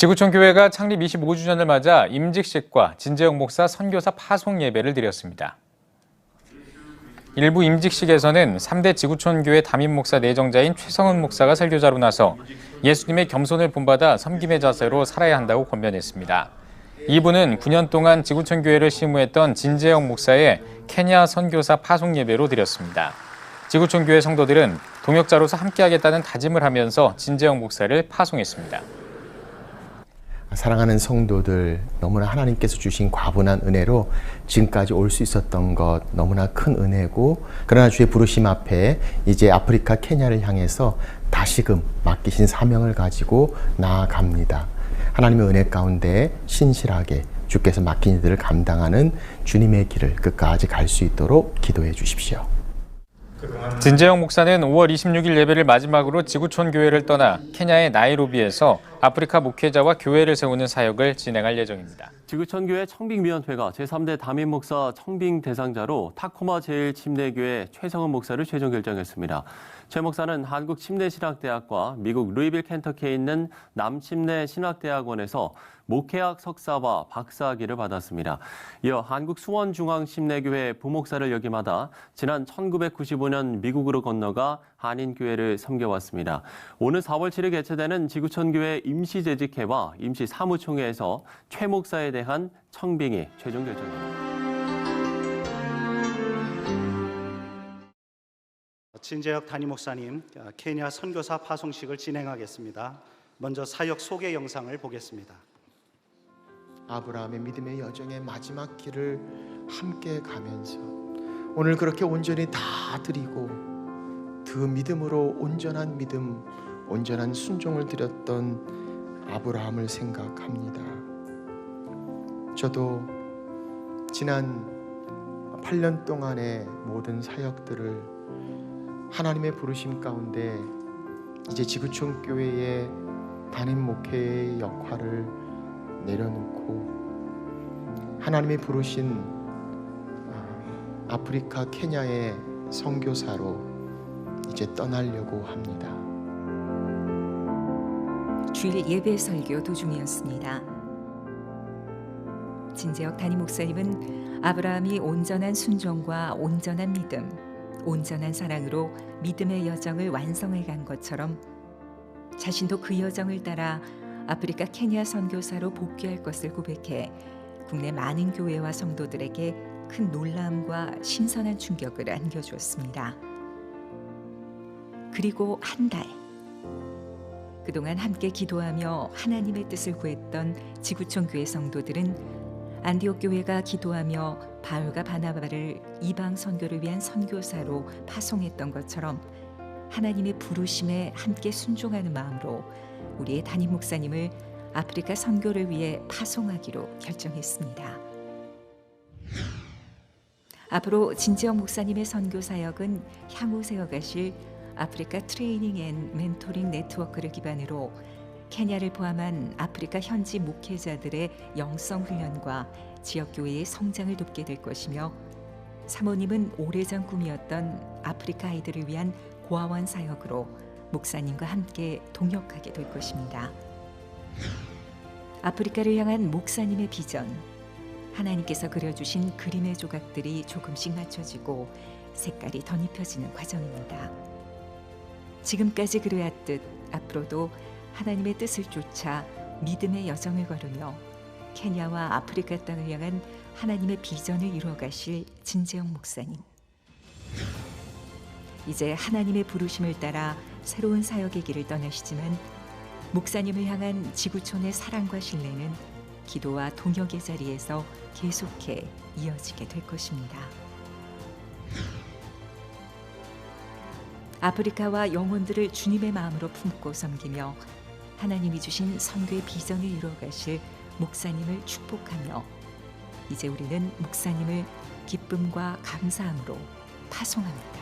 지구촌 교회가 창립 25주년을 맞아 임직식과 진재영 목사 선교사 파송 예배를 드렸습니다. 일부 임직식에서는 3대 지구촌 교회 담임 목사 내정자인 최성은 목사가 설교자로 나서 예수님의 겸손을 본받아 섬김의 자세로 살아야 한다고 권면했습니다. 2부는 9년 동안 지구촌 교회를 심무했던 진재영 목사의 케냐 선교사 파송 예배로 드렸습니다. 지구촌 교회 성도들은 동역자로서 함께하겠다는 다짐을 하면서 진재영 목사를 파송했습니다. 사랑하는 성도들, 너무나 하나님께서 주신 과분한 은혜로 지금까지 올 수 있었던 것 너무나 큰 은혜고, 그러나 주의 부르심 앞에 이제 아프리카 케냐를 향해서 다시금 맡기신 사명을 가지고 나아갑니다. 하나님의 은혜 가운데 신실하게 주께서 맡긴 이들을 감당하는 주님의 길을 끝까지 갈 수 있도록 기도해 주십시오. 진재영 목사는 5월 26일 예배를 마지막으로 지구촌 교회를 떠나 케냐의 나이로비에서 아프리카 목회자와 교회를 세우는 사역을 진행할 예정입니다. 지구촌교회 청빙위원회가 제3대 담임 목사 청빙 대상자로 타코마 제일침례교회 최성은 목사를 최종 결정했습니다. 최 목사는 한국침례신학대학과 미국 루이빌 켄터키에 있는 남침례신학대학원에서 목회학 석사와 박사학위를 받았습니다. 이어 한국수원중앙침례교회 부목사를 역임하다 지난 1995년 미국으로 건너가 한인교회를 섬겨왔습니다. 오늘 4월 7일 개최되는 지구촌교회 임시재직회와 임시사무총회에서 최 목사에 대한 청빙이 최종 결정됩니다. 진재혁 담임 목사님 케냐 선교사 파송식을 진행하겠습니다. 먼저 사역 소개 영상을 보겠습니다. 아브라함의 믿음의 여정의 마지막 길을 함께 가면서 오늘 그렇게 온전히 다 드리고 그 믿음으로 온전한 믿음, 온전한 순종을 드렸던 아브라함을 생각합니다. 저도 지난 8년 동안의 모든 사역들을 하나님의 부르심 가운데 이제 지구촌 교회의 담임 목회의 역할을 내려놓고 하나님이 부르신 아프리카 케냐의 선교사로 이제 떠나려고 합니다. 주일 예배 설교 도중이었습니다. 진재혁 담임 목사님은 아브라함이 온전한 순종과 온전한 믿음, 온전한 사랑으로 믿음의 여정을 완성해 간 것처럼 자신도 그 여정을 따라 아프리카 케냐 선교사로 복귀할 것을 고백해 국내 많은 교회와 성도들에게 큰 놀라움과 신선한 충격을 안겨주었습니다. 그리고 한 달, 그동안 함께 기도하며 하나님의 뜻을 구했던 지구촌 교회 성도들은 안디옥 교회가 기도하며 바울과 바나바를 이방 선교를 위한 선교사로 파송했던 것처럼 하나님의 부르심에 함께 순종하는 마음으로 우리의 담임 목사님을 아프리카 선교를 위해 파송하기로 결정했습니다. 앞으로 진재영 목사님의 선교 사역은 향후 세워가실 아프리카 트레이닝 앤 멘토링 네트워크를 기반으로 케냐를 포함한 아프리카 현지 목회자들의 영성 훈련과 지역교회의 성장을 돕게 될 것이며, 사모님은 오래전 꿈이었던 아프리카 아이들을 위한 고아원 사역으로 목사님과 함께 동역하게 될 것입니다. 아프리카를 향한 목사님의 비전, 하나님께서 그려주신 그림의 조각들이 조금씩 맞춰지고 색깔이 덧입혀지는 과정입니다. 지금까지 그려왔듯 앞으로도 하나님의 뜻을 쫓아 믿음의 여정을 걸으며 케냐와 아프리카 땅을 향한 하나님의 비전을 이루어가실 진재영 목사님. 이제 하나님의 부르심을 따라 새로운 사역의 길을 떠나시지만 목사님을 향한 지구촌의 사랑과 신뢰는 기도와 동역의 자리에서 계속해 이어지게 될 것입니다. 아프리카와 영혼들을 주님의 마음으로 품고 섬기며 하나님이 주신 선교의 비전을 이루어가실 목사님을 축복하며 이제 우리는 목사님을 기쁨과 감사함으로 파송합니다.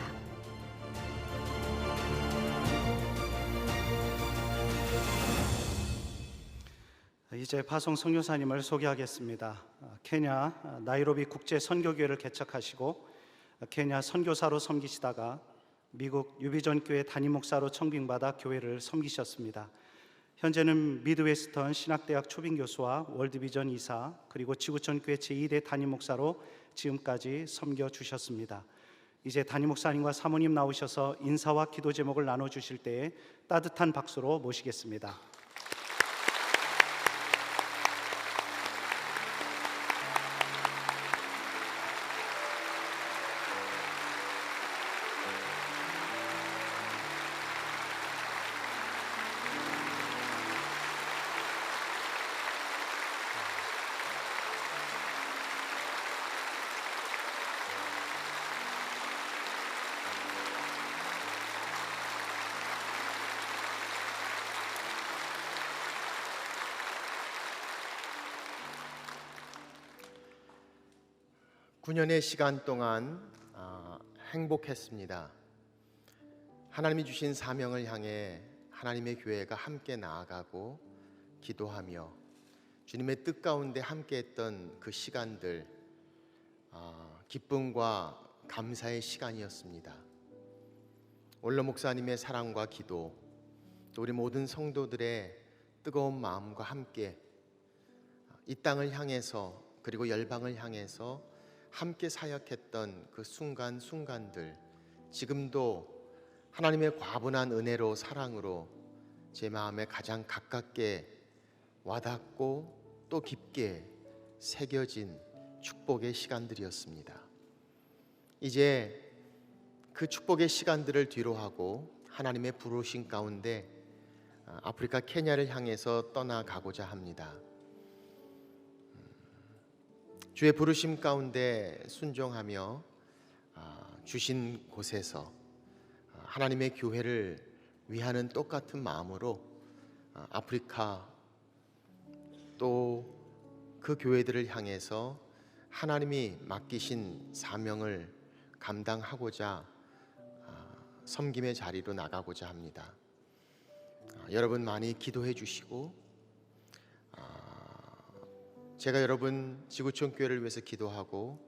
이제 파송 선교사님을 소개하겠습니다. 케냐 나이로비 국제 선교교회를 개척하시고 케냐 선교사로 섬기시다가 미국 유비전 교회 담임 목사로 청빙받아 교회를 섬기셨습니다. 현재는 미드웨스턴 신학대학 초빙 교수와 월드비전 이사 그리고 지구촌 교회 제2대 담임 목사로 지금까지 섬겨 주셨습니다. 이제 담임 목사님과 사모님 나오셔서 인사와 기도 제목을 나눠 주실 때에 따뜻한 박수로 모시겠습니다. 구 년의 시간 동안 행복했습니다. 하나님이 주신 사명을 향해 하나님의 교회가 함께 나아가고 기도하며 주님의 뜻 가운데 함께했던 그 시간들, 기쁨과 감사의 시간이었습니다. 원로 목사님의 사랑과 기도, 또 우리 모든 성도들의 뜨거운 마음과 함께 이 땅을 향해서 그리고 열방을 향해서 함께 사역했던 그 순간순간들, 지금도 하나님의 과분한 은혜로 사랑으로 제 마음에 가장 가깝게 와닿고 또 깊게 새겨진 축복의 시간들이었습니다. 이제 그 축복의 시간들을 뒤로하고 하나님의 부르심 가운데 아프리카 케냐를 향해서 떠나가고자 합니다. 주의 부르심 가운데 순종하며 주신 곳에서 하나님의 교회를 위하는 똑같은 마음으로 아프리카 또 그 교회들을 향해서 하나님이 맡기신 사명을 감당하고자 섬김의 자리로 나가고자 합니다. 여러분 많이 기도해 주시고 제가 여러분 지구촌 교회를 위해서 기도하고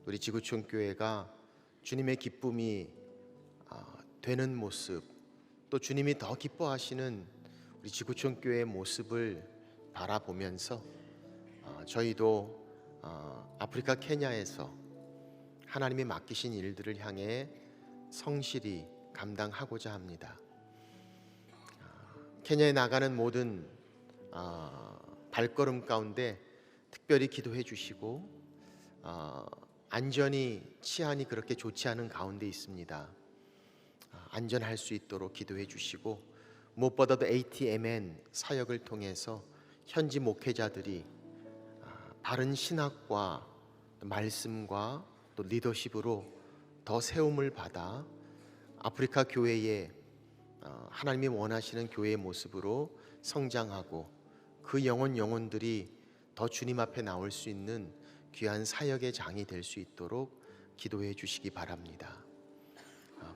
우리 지구촌 교회가 주님의 기쁨이 되는 모습, 또 주님이 더 기뻐하시는 우리 지구촌 교회의 모습을 바라보면서 저희도 아프리카 케냐에서 하나님이 맡기신 일들을 향해 성실히 감당하고자 합니다. 케냐에 나가는 모든 발걸음 가운데 특별히 기도해 주시고 안전이 치안이 그렇게 좋지 않은 가운데 있습니다. 안전할 수 있도록 기도해 주시고 무엇보다도 ATMN 사역을 통해서 현지 목회자들이 바른 신학과 또 말씀과 또 리더십으로 더 세움을 받아 아프리카 교회의 하나님이 원하시는 교회의 모습으로 성장하고 그 영혼들이 더 주님 앞에 나올 수 있는 귀한 사역의 장이 될 수 있도록 기도해 주시기 바랍니다.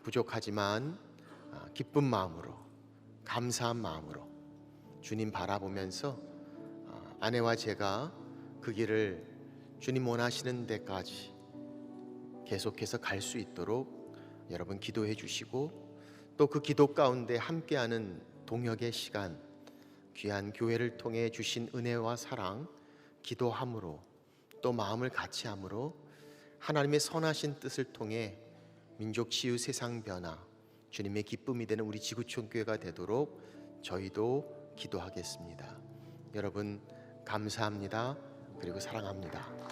부족하지만 기쁜 마음으로 감사한 마음으로 주님 바라보면서 아내와 제가 그 길을 주님 원하시는 데까지 계속해서 갈 수 있도록 여러분 기도해 주시고 또 그 기도 가운데 함께하는 동역의 시간, 귀한 교회를 통해 주신 은혜와 사랑 기도함으로 또 마음을 같이 함으로 하나님의 선하신 뜻을 통해 민족 치유 세상 변화 주님의 기쁨이 되는 우리 지구촌 교회가 되도록 저희도 기도하겠습니다. 여러분 감사합니다. 그리고 사랑합니다.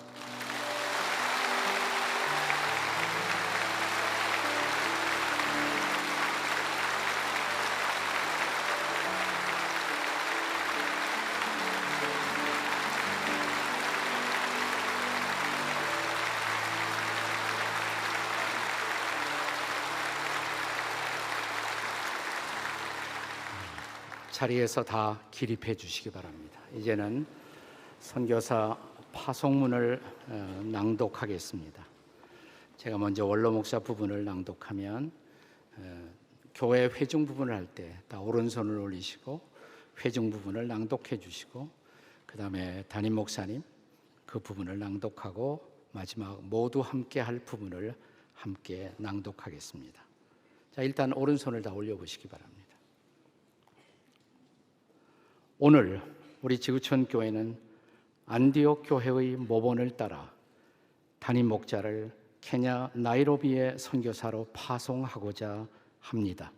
자리에서 다 기립해 주시기 바랍니다. 이제는 선교사 파송문을 낭독하겠습니다. 제가 먼저 원로 목사 부분을 낭독하면 교회 회중 부분을 할 때 다 오른손을 올리시고 회중 부분을 낭독해 주시고 그 다음에 담임 목사님 그 부분을 낭독하고 마지막 모두 함께 할 부분을 함께 낭독하겠습니다. 자, 일단 오른손을 다 올려보시기 바랍니다. 오늘 우리 지구촌 교회는 안디옥 교회의 모본을 따라 담임 목자를 케냐 나이로비의 선교사로 파송하고자 합니다.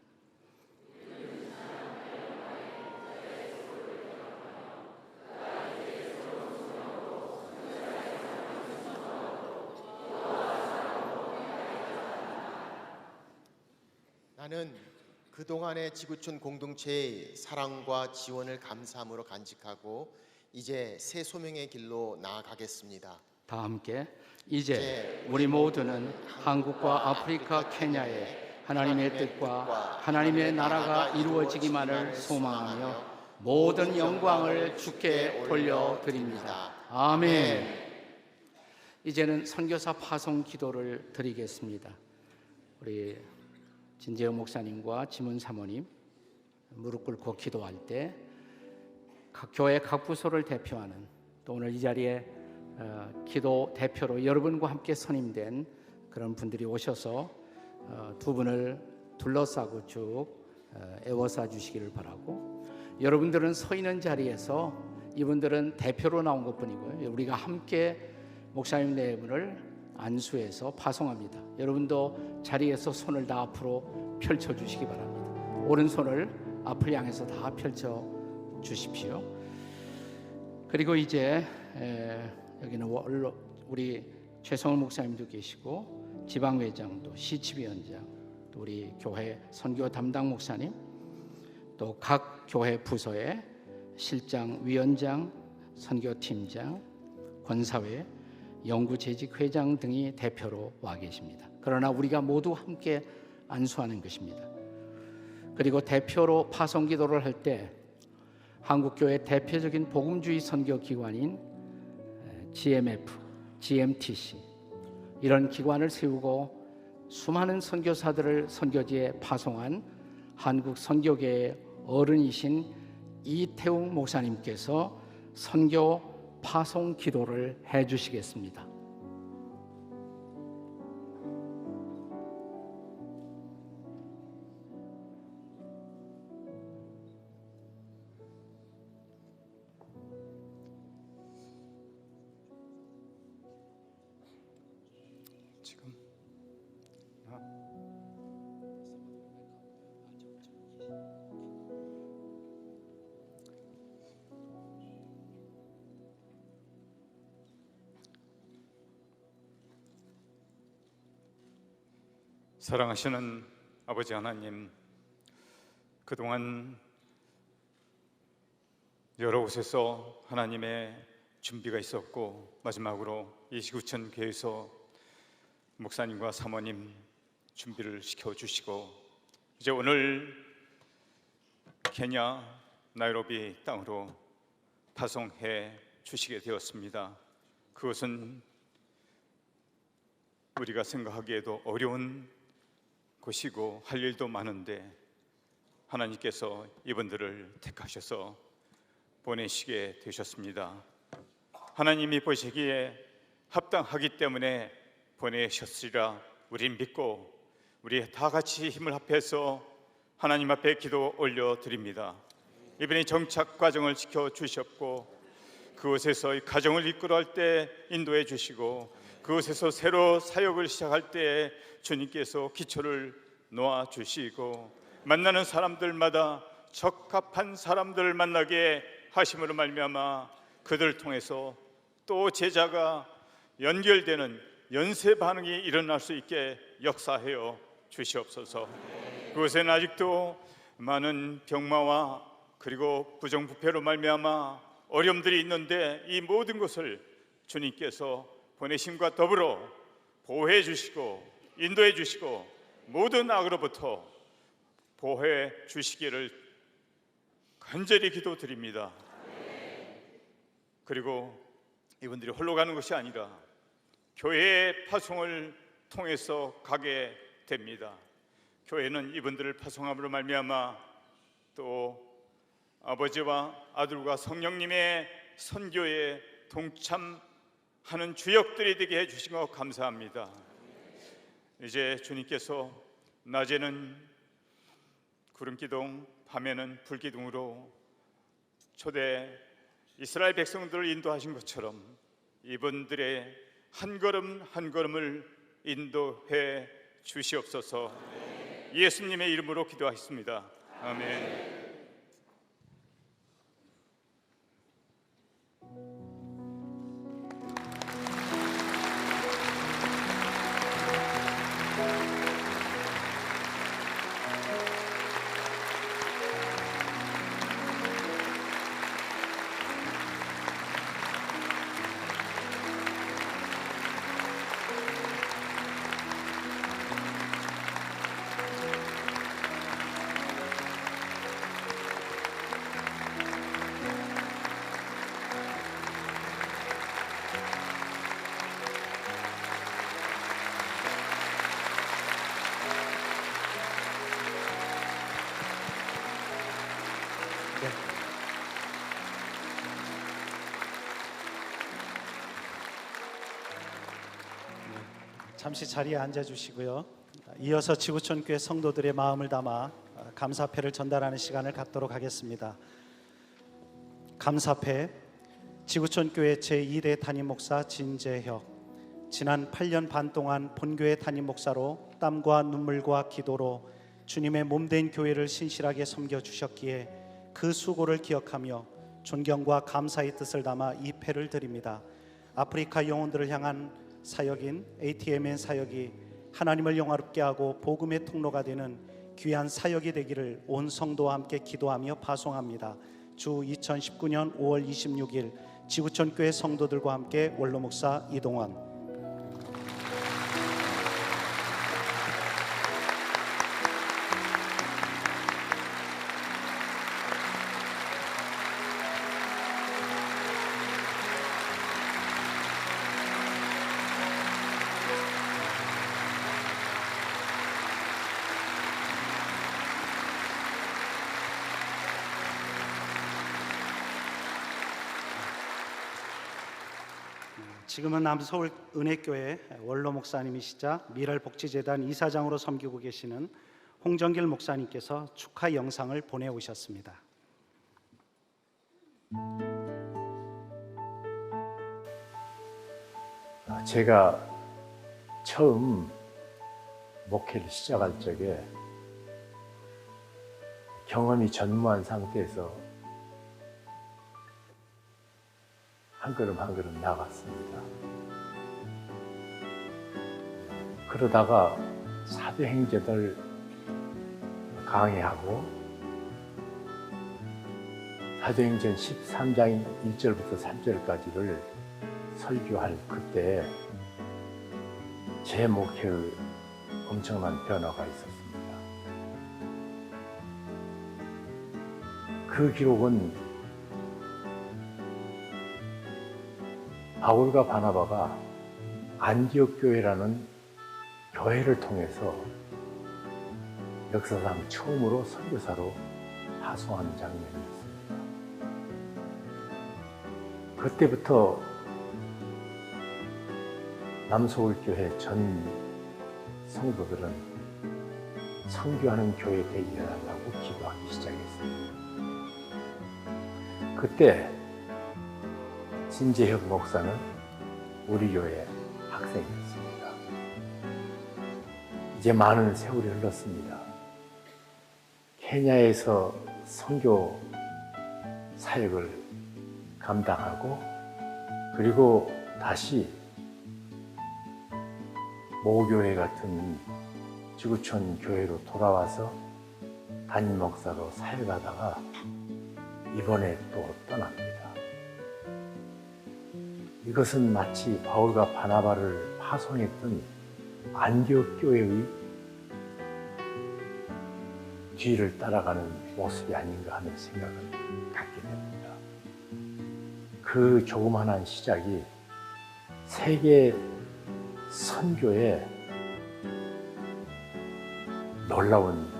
나는 그동안의 지구촌 공동체의 사랑과 지원을 감사함으로 간직하고 이제 새 소명의 길로 나아가겠습니다. 다 함께 이제 우리 모두는 한국과 아프리카 케냐에 하나님의 뜻과 하나님의 나라가 이루어지기만을 소망하며 모든 영광을 주께 돌려드립니다. 아멘. 이제는 선교사 파송 기도를 드리겠습니다. 우리 진재영 목사님과 지문 사모님 무릎 꿇고 기도할 때 각 교회 각 부서를 대표하는 또 오늘 이 자리에 기도 대표로 여러분과 함께 선임된 그런 분들이 오셔서 두 분을 둘러싸고 쭉 애워싸 주시기를 바라고, 여러분들은 서 있는 자리에서 이분들은 대표로 나온 것뿐이고요. 우리가 함께 목사님 네 분을 안수해서 파송합니다. 여러분도 자리에서 손을 다 앞으로 펼쳐 주시기 바랍니다. 오른손을 앞을 향해서 다 펼쳐 주십시오. 그리고 이제 여기는 우리 최성훈 목사님도 계시고 지방회장도 시치위원장 또 우리 교회 선교 담당 목사님 또 각 교회 부서의 실장, 위원장, 선교팀장, 권사회, 영구재직회장 등이 대표로 와 계십니다. 그러나 우리가 모두 함께 안수하는 것입니다. 그리고 대표로 파송기도를 할 때 한국교회 대표적인 복음주의 선교기관인 GMF, GMTC 이런 기관을 세우고 수많은 선교사들을 선교지에 파송한 한국 선교계의 어른이신 이태웅 목사님께서 선교 파송 기도를 해 주시겠습니다. 지금 사랑하시는 아버지 하나님, 그동안 여러 곳에서 하나님의 준비가 있었고 마지막으로 이 지구촌 교회에서 목사님과 사모님 준비를 시켜주시고 이제 오늘 케냐 나이로비 땅으로 파송해 주시게 되었습니다. 그것은 우리가 생각하기에도 어려운 곳이고 할 일도 많은데 하나님께서 이분들을 택하셔서 보내시게 되셨습니다. 하나님이 보시기에 합당하기 때문에 보내셨으리라 우린 믿고 우리 다 같이 힘을 합해서 하나님 앞에 기도 올려드립니다. 이번에 정착 과정을 지켜주셨고 그곳에서 이 가정을 이끌어갈 때 인도해 주시고 그곳에서 새로 사역을 시작할 때 주님께서 기초를 놓아 주시고 만나는 사람들마다 적합한 사람들을 만나게 하심으로 말미암아 그들을 통해서 또 제자가 연결되는 연쇄 반응이 일어날 수 있게 역사하여 주시옵소서. 그곳에는 아직도 많은 병마와 그리고 부정부패로 말미암아 어려움들이 있는데 이 모든 것을 주님께서 보내심과 더불어 보호해 주시고 인도해 주시고 모든 악으로부터 보호해 주시기를 간절히 기도드립니다. 그리고 이분들이 홀로 가는 것이 아니라 교회의 파송을 통해서 가게 됩니다. 교회는 이분들을 파송함으로 말미암아 또 아버지와 아들과 성령님의 선교에 동참하는 주역들이 되게 해주신 것 감사합니다. 이제 주님께서 낮에는 구름기둥, 밤에는 불기둥으로 초대 이스라엘 백성들을 인도하신 것처럼 이분들의 한 걸음 한 걸음을 인도해 주시옵소서. 예수님의 이름으로 기도하겠습니다. 아멘. 잠시 자리에 앉아주시고요. 이어서 지구촌 교회 성도들의 마음을 담아 감사패를 전달하는 시간을 갖도록 하겠습니다. 감사패 지구촌 교회 제2대 담임 목사 진재혁. 지난 8년 반 동안 본교회 담임 목사로 땀과 눈물과 기도로 주님의 몸된 교회를 신실하게 섬겨주셨기에 그 수고를 기억하며 존경과 감사의 뜻을 담아 이 패를 드립니다. 아프리카 영혼들을 향한 사역인 ATMN 사역이 하나님을 영화롭게 하고 복음의 통로가 되는 귀한 사역이 되기를 온 성도와 함께 기도하며 파송합니다. 주 2019년 5월 26일 지구촌 교회 성도들과 함께 원로 목사 이동원. 지금은 남서울 은혜교회 원로 목사님이시자 미랄복지재단 이사장으로 섬기고 계시는 홍정길 목사님께서 축하 영상을 보내오셨습니다. 제가 처음 목회를 시작할 적에 경험이 전무한 상태에서 한 걸음 한 걸음 나갔습니다. 그러다가 사도행전을 강의하고 사도행전 13장 1절부터 3절까지를 설교할 그때 제 목회에 엄청난 변화가 있었습니다. 그 기록은 바울과 바나바가 안디옥 교회라는 교회를 통해서 역사상 처음으로 선교사로 파송하는 장면이었습니다. 그때부터 남서울교회 전 성도들은 선교하는 교회 되게 해달라고 기도하기 시작했습니다. 그때 진재혁 목사는 우리 교회 학생이었습니다. 이제 많은 세월이 흘렀습니다. 케냐에서 선교 사역을 감당하고 그리고 다시 모교회 같은 지구촌 교회로 돌아와서 담임 목사로 사역하다가 이번에 또 떠납니다. 이것은 마치 바울과 바나바를 파송했던 안디옥 교회의 뒤를 따라가는 모습이 아닌가 하는 생각을 갖게 됩니다. 그 조그만한 시작이 세계 선교의 놀라운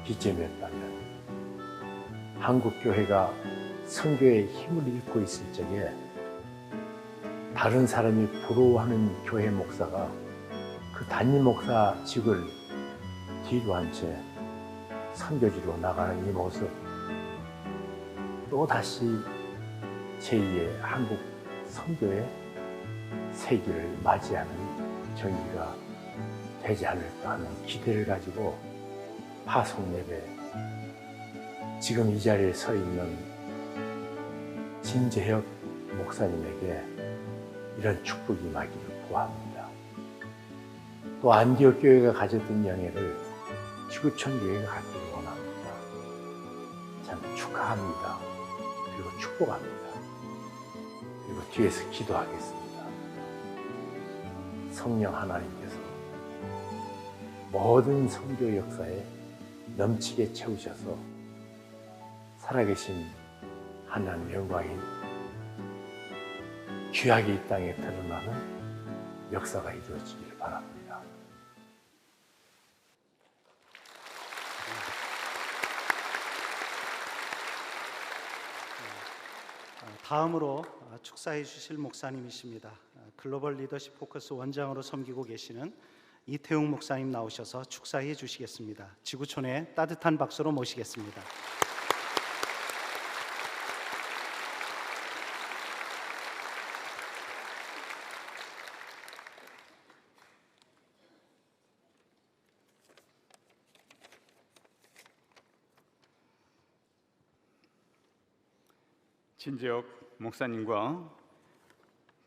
기점이었다면 한국 교회가 선교의 힘을 잃고 있을 적에 다른 사람이 부러워하는 교회 목사가 그 담임 목사직을 뒤로 한 채 선교지로 나가는 이 모습, 또다시 제2의 한국 선교의 세기를 맞이하는 절기가 되지 않을까 하는 기대를 가지고 파송 예배, 지금 이 자리에 서 있는 진재혁 목사님에게 이런 축복이 임하기를 구합니다. 또 안디옥 교회가 가졌던 영예를 지구촌 교회가 갖기를 원합니다. 참 축하합니다. 그리고 축복합니다. 그리고 뒤에서 기도하겠습니다. 성령 하나님께서 모든 선교 역사에 넘치게 채우셔서 살아계신 하나님 영광이 귀하게 이 땅에 드러나는 역사가 이루어지기를 바랍니다. 다음으로 축사해 주실 목사님이십니다. 글로벌 리더십 포커스 원장으로 섬기고 계시는 이태웅 목사님 나오셔서 축사해 주시겠습니다. 지구촌에 따뜻한 박수로 모시겠습니다. 진재혁 목사님과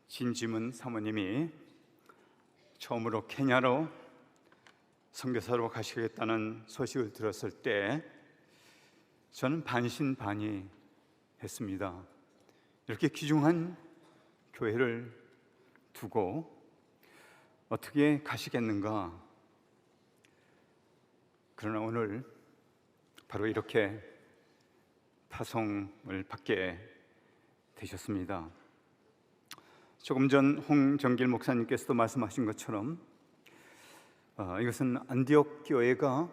진지문 사모님이 처음으로 케냐로 선교사로 가시겠다는 소식을 들었을 때 저는 반신반의했습니다. 이렇게 귀중한 교회를 두고 어떻게 가시겠는가? 그러나 오늘 바로 이렇게 파송을 받게 되셨습니다. 조금 전 홍정길 목사님께서도 말씀하신 것처럼 이것은 안디옥 교회가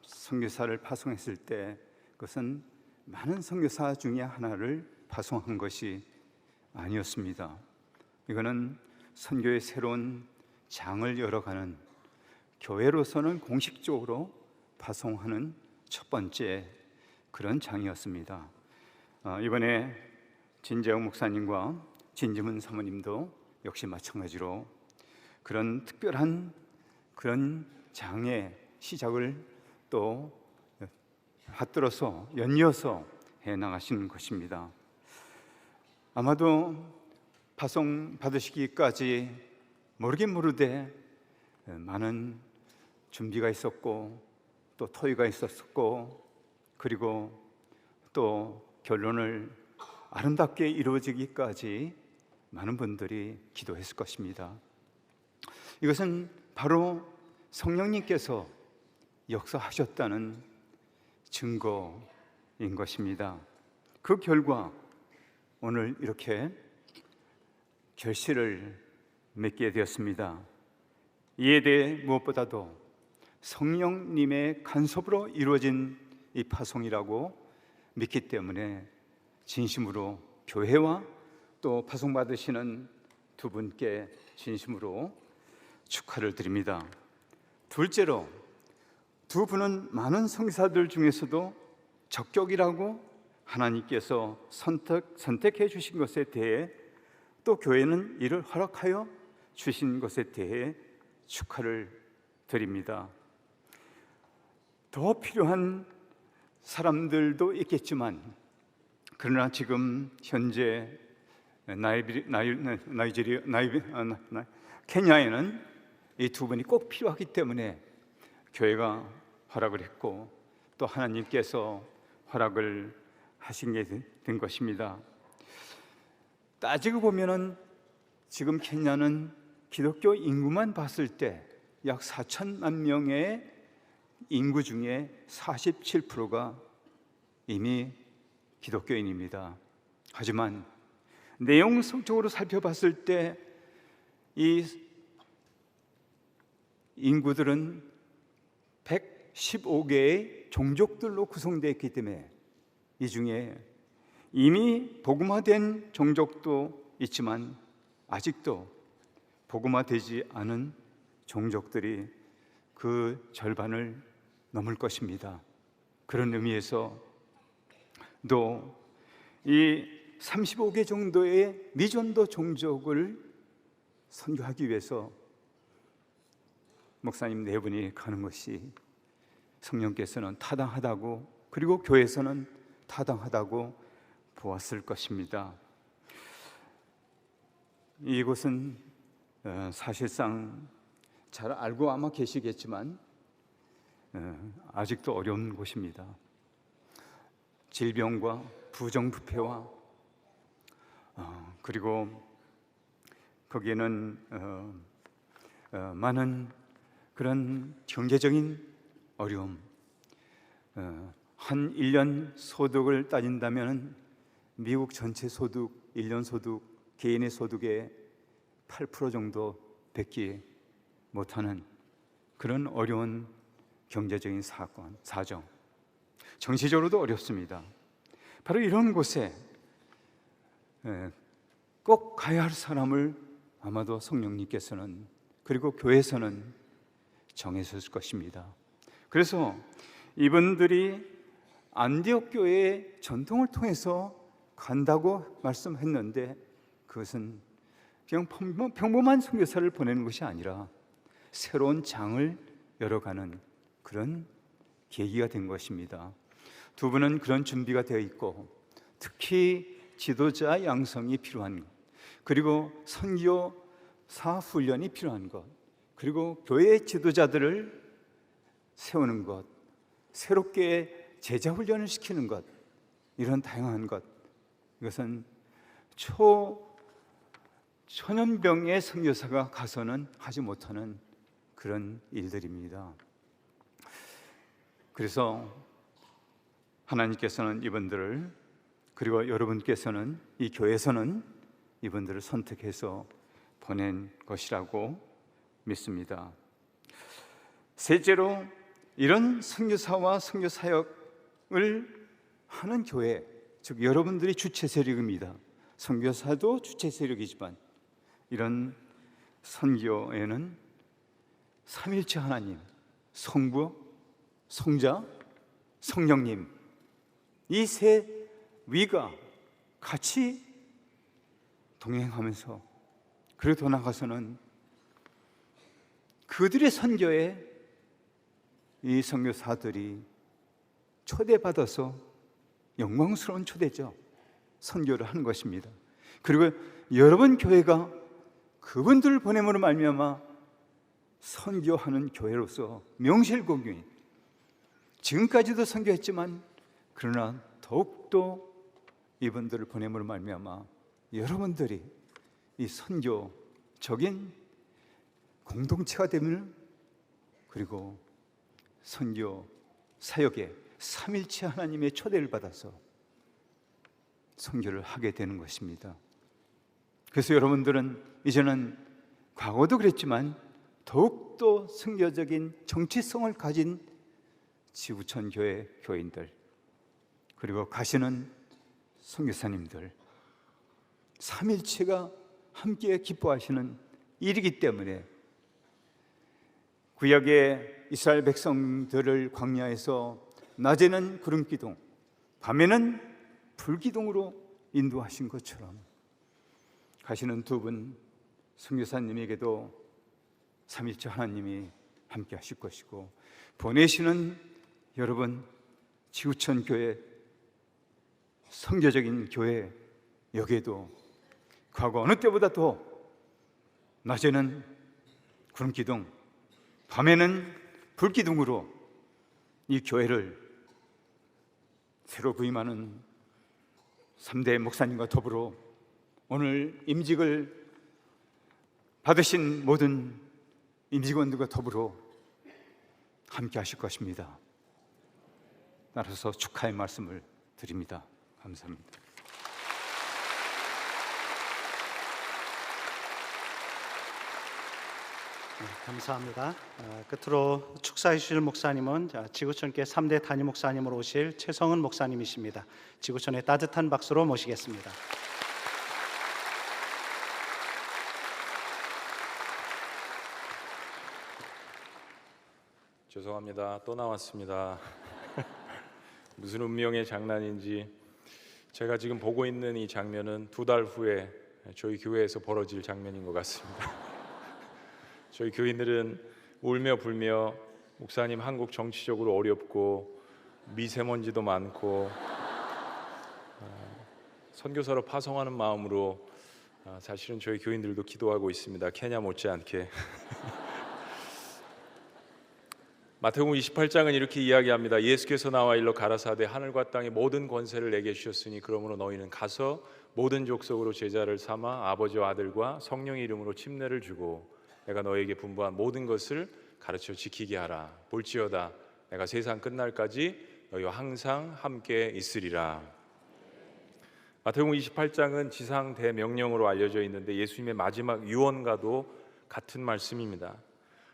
선교사를 파송했을 때 그것은 많은 선교사 중에 하나를 파송한 것이 아니었습니다. 이거는 선교의 새로운 장을 열어가는, 교회로서는 공식적으로 파송하는 첫 번째 그런 장이었습니다. 이번에 진재혁 목사님과 진지문 사모님도 역시 마찬가지로 그런 특별한 그런 장의 시작을 또 받들어서 연이어서 해나가시는 것입니다. 아마도 파송 받으시기까지 모르긴 모르되 많은 준비가 있었고 또 토의가 있었고 그리고 또 결론을 아름답게 이루어지기까지 많은 분들이 기도했을 것입니다. 이것은 바로 성령님께서 역사하셨다는 증거인 것입니다. 그 결과 오늘 이렇게 결실을 맺게 되었습니다. 이에 대해 무엇보다도 성령님의 간섭으로 이루어진 이 파송이라고 믿기 때문에 진심으로 교회와 또 파송받으시는 두 분께 진심으로 축하를 드립니다. 둘째로 두 분은 많은 선교사들 중에서도 적격이라고 하나님께서 선택해 주신 것에 대해 또 교회는 이를 허락하여 주신 것에 대해 축하를 드립니다. 더 필요한 사람들도 있겠지만 그러나 지금 현재 케냐에는 이 두 분이 꼭 필요하기 때문에 교회가 허락을 했고 또 하나님께서 허락을 하신 게 된 것입니다. 따지고 보면은 지금 케냐는 기독교 인구만 봤을 때 약 4천만 명의 인구 중에 47%가 이미 기독교인입니다. 하지만 내용성적으로 살펴봤을 때 이 인구들은 115개의 종족들로 구성되어 있기 때문에 이 중에 이미 복음화된 종족도 있지만 아직도 복음화되지 않은 종족들이 그 절반을 넘을 것입니다. 그런 의미에서 또 이 35개 정도의 미전도 종족을 선교하기 위해서 목사님 네 분이 가는 것이 성령께서는 타당하다고, 그리고 교회에서는 타당하다고 보았을 것입니다. 이곳은 사실상 잘 알고 아마 계시겠지만 아직도 어려운 곳입니다. 질병과 부정부패와 그리고 거기에는 많은 그런 경제적인 어려움, 한 1년 소득을 따진다면 미국 전체 소득, 1년 소득, 개인의 소득의 8% 정도 뵙기 못하는 그런 어려운 경제적인 사정, 정치적으로도 어렵습니다. 바로 이런 곳에 꼭 가야 할 사람을 아마도 성령님께서는, 그리고 교회에서는 정했을 것입니다. 그래서 이분들이 안디옥 교회의 전통을 통해서 간다고 말씀했는데, 그것은 그냥 평범한 선교사를 보내는 것이 아니라 새로운 장을 열어가는 그런 계기가 된 것입니다. 두 분은 그런 준비가 되어 있고, 특히 지도자 양성이 필요한 것, 그리고 선교사 훈련이 필요한 것, 그리고 교회 지도자들을 세우는 것, 새롭게 제자 훈련을 시키는 것, 이런 다양한 것, 이것은 초년병의 선교사가 가서는 하지 못하는 그런 일들입니다. 그래서 하나님께서는 이분들을, 그리고 여러분께서는, 이 교회에서는 이분들을 선택해서 보낸 것이라고 믿습니다. 셋째로, 이런 선교사와 선교사역을 하는 교회, 즉 여러분들이 주체 세력입니다. 선교사도 주체 세력이지만 이런 선교에는 삼일체 하나님, 성부, 성자, 성령님, 이 세 위가 같이 동행하면서, 그리고 더 나아가서는 그들의 선교에 이 선교사들이 초대받아서, 영광스러운 초대죠, 선교를 하는 것입니다. 그리고 여러분 교회가 그분들을 보냄으로 말미암아 선교하는 교회로서 명실공히, 지금까지도 선교했지만 그러나 더욱더 이분들을 보냄으로 말미암아 여러분들이 이 선교적인 공동체가 되면, 그리고 선교 사역에 삼일체 하나님의 초대를 받아서 선교를 하게 되는 것입니다. 그래서 여러분들은 이제는, 과거도 그랬지만 더욱더 선교적인 정치성을 가진 지구촌 교회 교인들, 그리고 가시는 선교사님들, 삼일체가 함께 기뻐하시는 일이기 때문에 구약의 이스라엘 백성들을 광야에서 낮에는 구름 기둥, 밤에는 불 기둥으로 인도하신 것처럼 가시는 두 분 선교사님에게도 삼일체 하나님이 함께 하실 것이고, 보내시는 여러분 지구촌 교회, 선교적인 교회, 여기에도 과거 어느 때보다 더 낮에는 구름 기둥, 밤에는 불 기둥으로 이 교회를 새로 부임하는 3대 목사님과 더불어 오늘 임직을 받으신 모든 임직원들과 더불어 함께 하실 것입니다. 따라서 축하의 말씀을 드립니다. 감사합니다. 네, 감사합니다. 끝으로 축사해 주실 목사님은 지구촌교회 3대 단임 목사님으로 오실 최성은 목사님이십니다. 지구촌의 따뜻한 박수로 모시겠습니다. 죄송합니다. 또 나왔습니다. 무슨 운명의 장난인지 제가 지금 보고 있는 이 장면은 2달 후에 저희 교회에서 벌어질 장면인 것 같습니다. 저희 교인들은 울며 불며 목사님 한국 정치적으로 어렵고 미세먼지도 많고 선교사로 파송하는 마음으로 사실은 저희 교인들도 기도하고 있습니다. 케냐 못지않게. 마태복음 28장은 이렇게 이야기합니다. 예수께서 나와 일러 가라사대 하늘과 땅의 모든 권세를 내게 주셨으니 그러므로 너희는 가서 모든 족속으로 제자를 삼아 아버지와 아들과 성령의 이름으로 침례를 주고 내가 너희에게 분부한 모든 것을 가르쳐 지키게 하라. 볼지어다 내가 세상 끝날까지 너희와 항상 함께 있으리라. 마태복음 28장은 지상 대명령으로 알려져 있는데 예수님의 마지막 유언과도 같은 말씀입니다.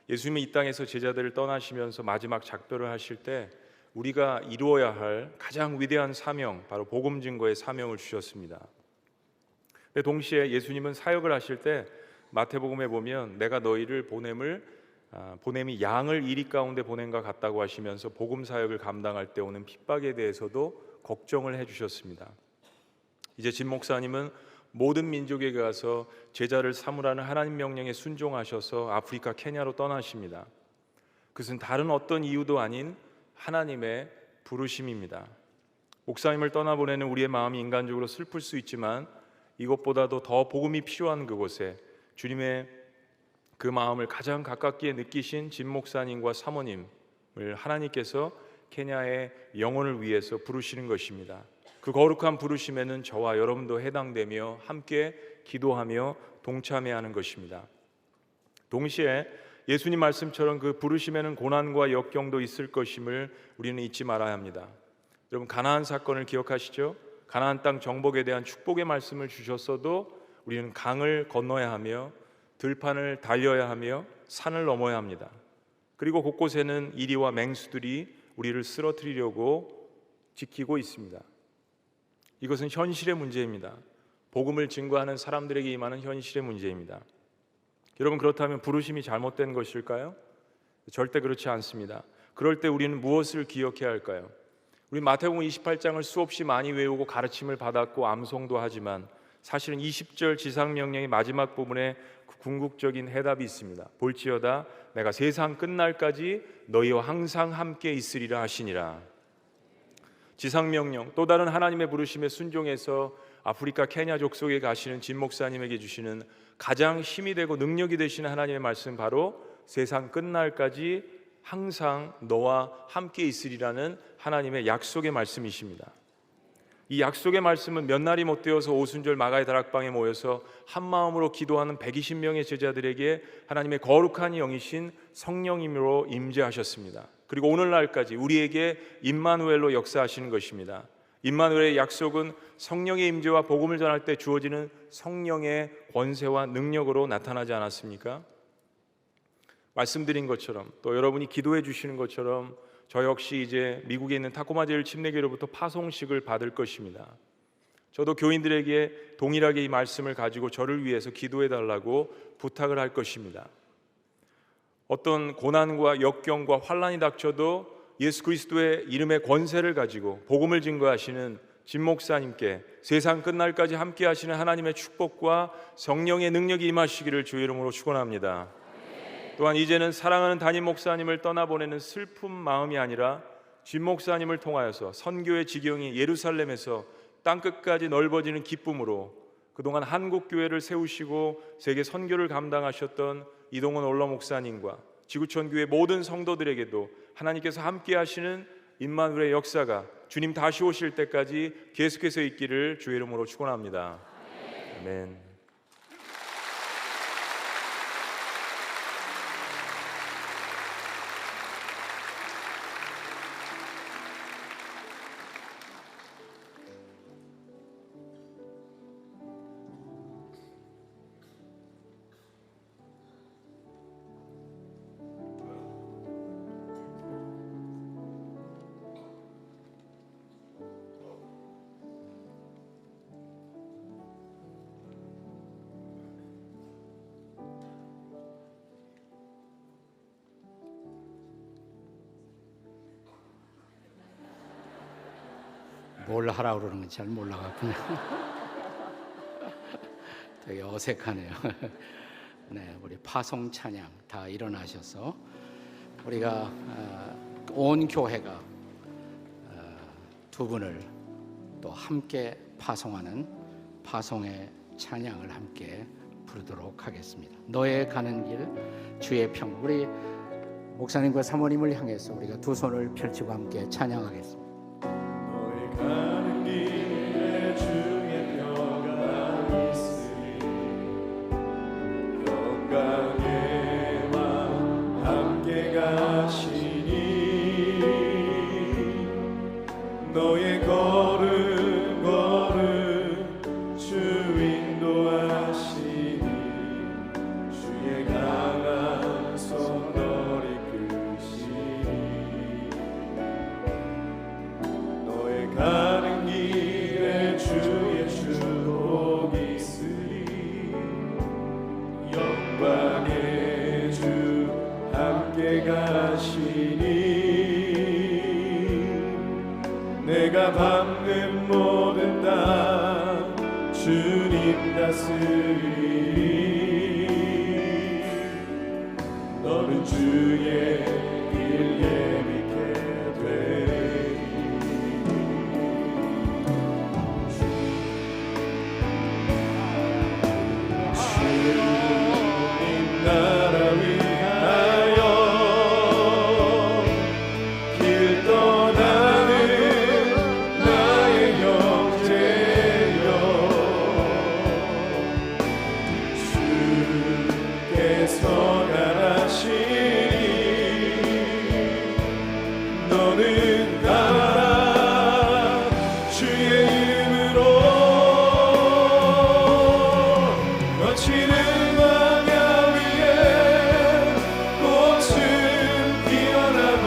예수님이 이 땅에서 제자들을 떠나시면서 마지막 작별을 하실 때 우리가 이루어야 할 가장 위대한 사명, 바로 복음 증거의 사명을 주셨습니다. 근데 동시에 예수님은 사역을 하실 때 마태복음에 보면 내가 너희를 보냄이 양을 이리 가운데 보냄과 같다고 하시면서 복음 사역을 감당할 때 오는 핍박에 대해서도 걱정을 해주셨습니다. 이제 진 목사님은 모든 민족에게 가서 제자를 삼으라는 하나님 명령에 순종하셔서 아프리카 케냐로 떠나십니다. 그것은 다른 어떤 이유도 아닌 하나님의 부르심입니다. 목사님을 떠나보내는 우리의 마음이 인간적으로 슬플 수 있지만 이것보다도 더 복음이 필요한 그곳에 주님의 그 마음을 가장 가깝게 느끼신 진 목사님과 사모님을 하나님께서 케냐의 영혼을 위해서 부르시는 것입니다. 그 거룩한 부르심에는 저와 여러분도 해당되며 함께 기도하며 동참해야 하는 것입니다. 동시에 예수님 말씀처럼 그 부르심에는 고난과 역경도 있을 것임을 우리는 잊지 말아야 합니다. 여러분 가나안 사건을 기억하시죠? 가나안 땅 정복에 대한 축복의 말씀을 주셨어도 우리는 강을 건너야 하며 들판을 달려야 하며 산을 넘어야 합니다. 그리고 곳곳에는 이리와 맹수들이 우리를 쓰러뜨리려고 지키고 있습니다. 이것은 현실의 문제입니다. 복음을 증거하는 사람들에게 임하는 현실의 문제입니다. 여러분 그렇다면 부르심이 잘못된 것일까요? 절대 그렇지 않습니다. 그럴 때 우리는 무엇을 기억해야 할까요? 우리 마태복음 28장을 수없이 많이 외우고 가르침을 받았고 암송도 하지만 사실은 20절 지상명령의 마지막 부분에 궁극적인 해답이 있습니다. 볼지어다 내가 세상 끝날까지 너희와 항상 함께 있으리라 하시니라. 지상명령, 또 다른 하나님의 부르심에 순종해서 아프리카 케냐 족속에 가시는 진 목사님에게 주시는 가장 힘이 되고 능력이 되시는 하나님의 말씀, 바로 세상 끝날까지 항상 너와 함께 있으리라는 하나님의 약속의 말씀이십니다. 이 약속의 말씀은 몇 날이 못 되어서 오순절 마가의 다락방에 모여서 한마음으로 기도하는 120명의 제자들에게 하나님의 거룩한 영이신 성령님으로 임재하셨습니다. 그리고 오늘날까지 우리에게 임마누엘로 역사하시는 것입니다. 임마누엘의 약속은 성령의 임재와 복음을 전할 때 주어지는 성령의 권세와 능력으로 나타나지 않았습니까? 말씀드린 것처럼 또 여러분이 기도해 주시는 것처럼 저 역시 이제 미국에 있는 타코마 제일 침례교로부터 파송식을 받을 것입니다. 저도 교인들에게 동일하게 이 말씀을 가지고 저를 위해서 기도해 달라고 부탁을 할 것입니다. 어떤 고난과 역경과 환난이 닥쳐도 예수 그리스도의 이름의 권세를 가지고 복음을 증거하시는 진 목사님께 세상 끝날까지 함께 하시는 하나님의 축복과 성령의 능력이 임하시기를 주의 이름으로 축원합니다. 또한 이제는 사랑하는 담임 목사님을 떠나보내는 슬픈 마음이 아니라 진 목사님을 통하여서 선교의 지경이 예루살렘에서 땅끝까지 넓어지는 기쁨으로 그동안 한국 교회를 세우시고 세계 선교를 감당하셨던 이동원 원로 목사님과 지구촌 교회 모든 성도들에게도 하나님께서 함께 하시는 임마누엘의 역사가 주님 다시 오실 때까지 계속해서 있기를 주의 이름으로 축원합니다. 아멘. 뭘 하라고 그러는 건지 잘 몰라갖군요. 되게 어색하네요. 네, 우리 파송 찬양 다 일어나셔서 우리가 온 교회가 두 분을 또 함께 파송하는 파송의 찬양을 함께 부르도록 하겠습니다. 너의 가는 길 주의 평. 우리 목사님과 사모님을 향해서 우리가 두 손을 펼치고 함께 찬양하겠습니다. 너의 가는 길에 주의 평가 있으리 영광의 왕 함께 가시니 너의 걸음 걸음 주 인도하시니 주의 강한 손 너를 이끄시니 너의 가는 길에 주의 축복 있으리 영광의 주 함께 가시니 내가 밟는 모든 땅 주님 다스리리 너는 주의 길 예비케 되리 주님 나라 위하여 길 떠나는 나의 형제여 주께서 가라시니 너는 가라 주의 이름으로 거치는 광야 위에 꽃은 피어나고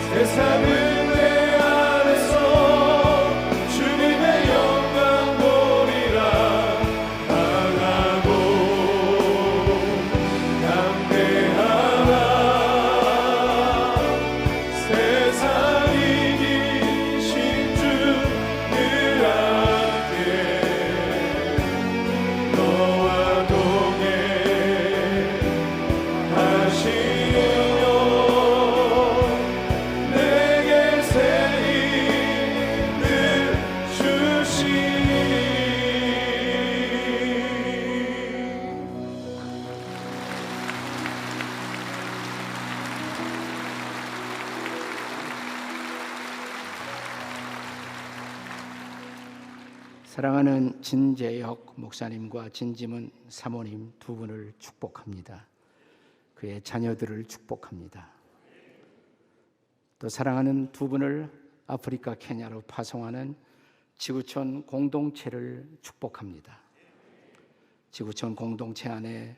세상은 내 안에서 주님의 영광 보리라 강하고 담대하라 세상 이기신 주 늘 함께 너와 동행 하시며 내게 새 힘을 주시니 사랑하는 진재혁 목사님과 진지문 사모님 두 분을 축복합니다. 그의 자녀들을 축복합니다. 또 사랑하는 두 분을 아프리카 케냐로 파송하는 지구촌 공동체를 축복합니다. 지구촌 공동체 안에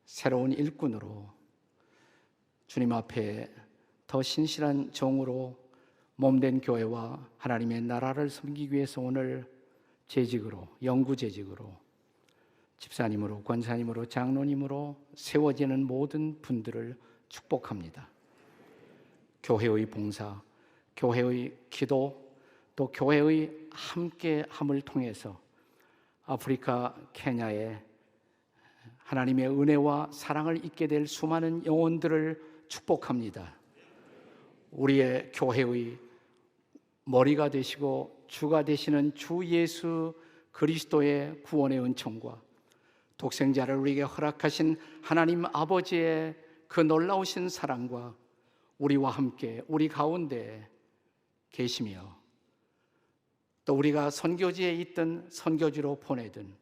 새로운 일꾼으로 주님 앞에 더 신실한 종으로 몸된 교회와 하나님의 나라를 섬기기 위해서 오늘 재직으로, 영구 재직으로, 집사님으로, 권사님으로, 장로님으로 세워지는 모든 분들을 축복합니다. 교회의 봉사, 교회의 기도, 또 교회의 함께함을 통해서 아프리카 케냐에 하나님의 은혜와 사랑을 잊게 될 수많은 영혼들을 축복합니다. 우리의 교회의 머리가 되시고 주가 되시는 주 예수 그리스도의 구원의 은총과 독생자를 우리에게 허락하신 하나님 아버지의 그 놀라우신 사랑과 우리와 함께 우리 가운데 계시며 또 우리가 선교지에 있든 선교지로 보내든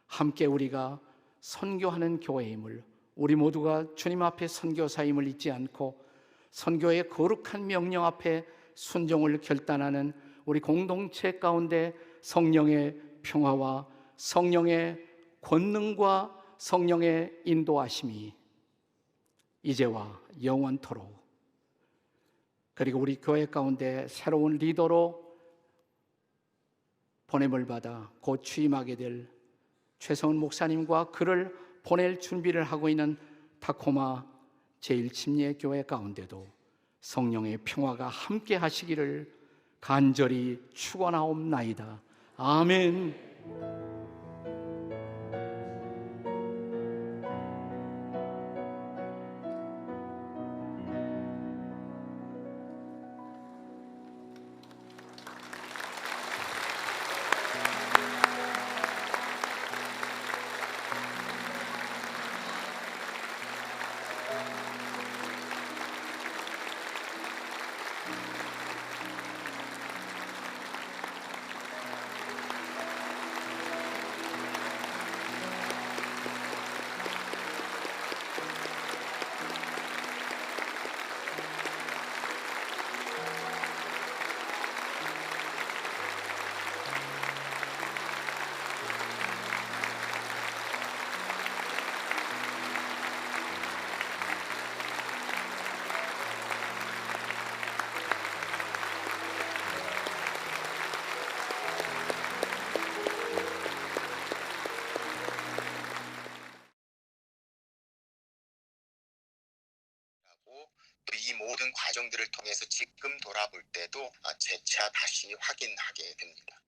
함께 우리가 선교하는 교회임을 우리 모두가 주님 앞에 선교사임을 잊지 않고 선교의 거룩한 명령 앞에 순종을 결단하는 우리 공동체 가운데 성령의 평화와 성령의 권능과 성령의 인도하심이 이제와 영원토록 그리고 우리 교회 가운데 새로운 리더로 보냄을 받아 곧 취임하게 될 최성은 목사님과 그를 보낼 준비를 하고 있는 타코마 제1침례교회 가운데도 성령의 평화가 함께 하시기를 간절히 축원하옵나이다. 아멘. 이 모든 과정들을 통해서 지금 돌아볼 때도 재차 다시 확인하게 됩니다.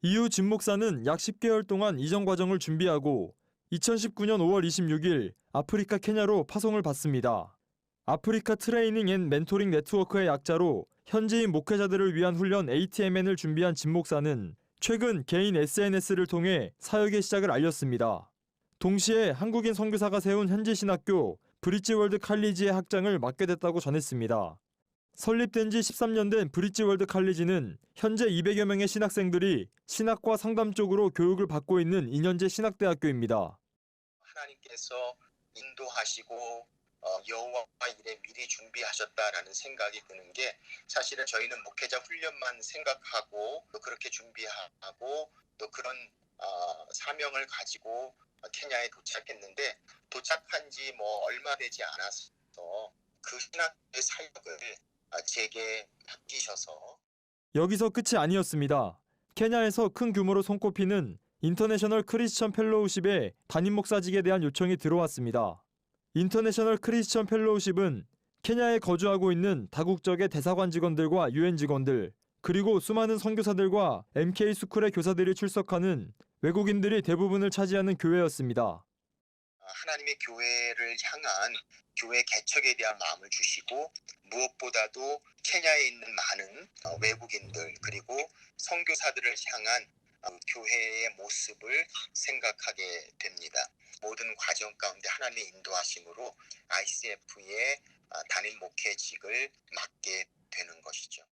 이후 진 목사는 약 10개월 동안 이전 과정을 준비하고 2019년 5월 26일 아프리카 케냐로 파송을 받습니다. 아프리카 트레이닝 앤 멘토링 네트워크의 약자로 현지인 목회자들을 위한 훈련 ATMN을 준비한 진 목사는 최근 개인 SNS를 통해 사역의 시작을 알렸습니다. 동시에 한국인 선교사가 세운 현지 신학교 브릿지월드 칼리지의 학장을 맡게 됐다고 전했습니다. 설립된 지 13년 된 브릿지월드 칼리지는 현재 200여 명의 신학생들이 신학과 상담 쪽으로 교육을 받고 있는 2년제 신학대학교입니다. 하나님께서 인도하시고 여호와 일에 미리 준비하셨다라는 생각이 드는 게 사실은 저희는 목회자 훈련만 생각하고 또 그렇게 준비하고 또 그런 사명을 가지고 케냐에 도착했는데 도착한 지 얼마 되지 않아서 그 신학교의 사역을 제게 맡기셔서 여기서 끝이 아니었습니다. 케냐에서 큰 규모로 손꼽히는 인터내셔널 크리스천 펠로우십에 담임 목사직에 대한 요청이 들어왔습니다. 인터내셔널 크리스천 펠로우십은 케냐에 거주하고 있는 다국적의 대사관 직원들과 유엔 직원들, 그리고 수많은 선교사들과 MK 스쿨의 교사들이 출석하는 외국인들이 대부분을 차지하는 교회였습니다. 하나님의 교회를 향한 교회 개척에 대한 마음을 주시고 무엇보다도 케냐에 있는 많은 외국인들 그리고 선교사들을 향한 교회의 모습을 생각하게 됩니다. 모든 과정 가운데 하나님의 인도하심으로 ICF의 담임 목회직을 맡게 되는 것이죠.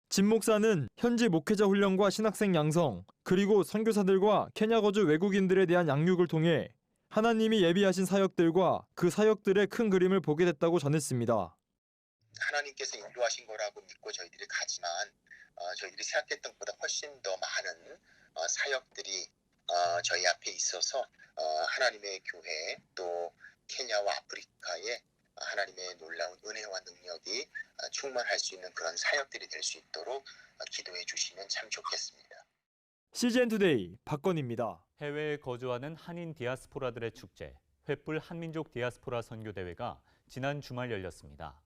진 목사는 현지 목회자 훈련과 신학생 양성, 그리고 선교사들과 케냐 거주 외국인들에 대한 양육을 통해 하나님이 예비하신 사역들과 그 사역들의 큰 그림을 보게 됐다고 전했습니다. 하나님께서 인도하신 거라고 믿고 저희들이 가지만 저희들이 생각했던 것보다 훨씬 더 많은 사역들이 저희 앞에 있어서 하나님의 교회 또 케냐와 아프리카에 하나님의 놀라운 은혜와 능력이 충만할 수 있는 그런 사역들이 될 수 있도록 기도해 주시면 참 좋겠습니다. CGN투데이 박건희입니다. 해외에 거주하는 한인 디아스포라들의 축제, 횃불 한민족 디아스포라 선교대회가 지난 주말 열렸습니다.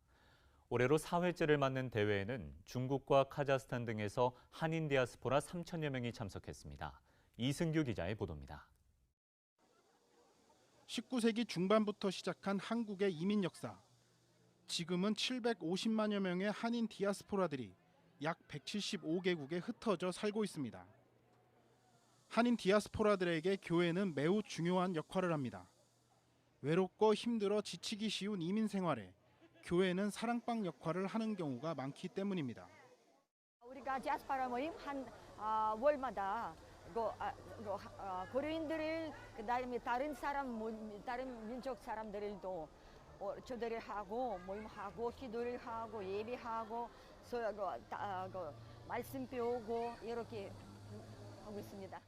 올해로 4회째를 맞는 대회에는 중국과 카자흐스탄 등에서 한인 디아스포라 3천여 명이 참석했습니다. 이승규 기자의 보도입니다. 19세기 중반부터 시작한 한국의 이민 역사. 지금은 750만여 명의 한인 디아스포라들이 약 175개국에 흩어져 살고 있습니다. 한인 디아스포라들에게 교회는 매우 중요한 역할을 합니다. 외롭고 힘들어 지치기 쉬운 이민 생활에 교회는 사랑방 역할을 하는 경우가 많기 때문입니다. 우리가 디아스포라 모임 한 월마다 고려인들을 그다음에 다른 민족 사람들도 초대를 하고 모임하고 기도를 하고 예배하고 말씀 배우고 이렇게 하고 있습니다.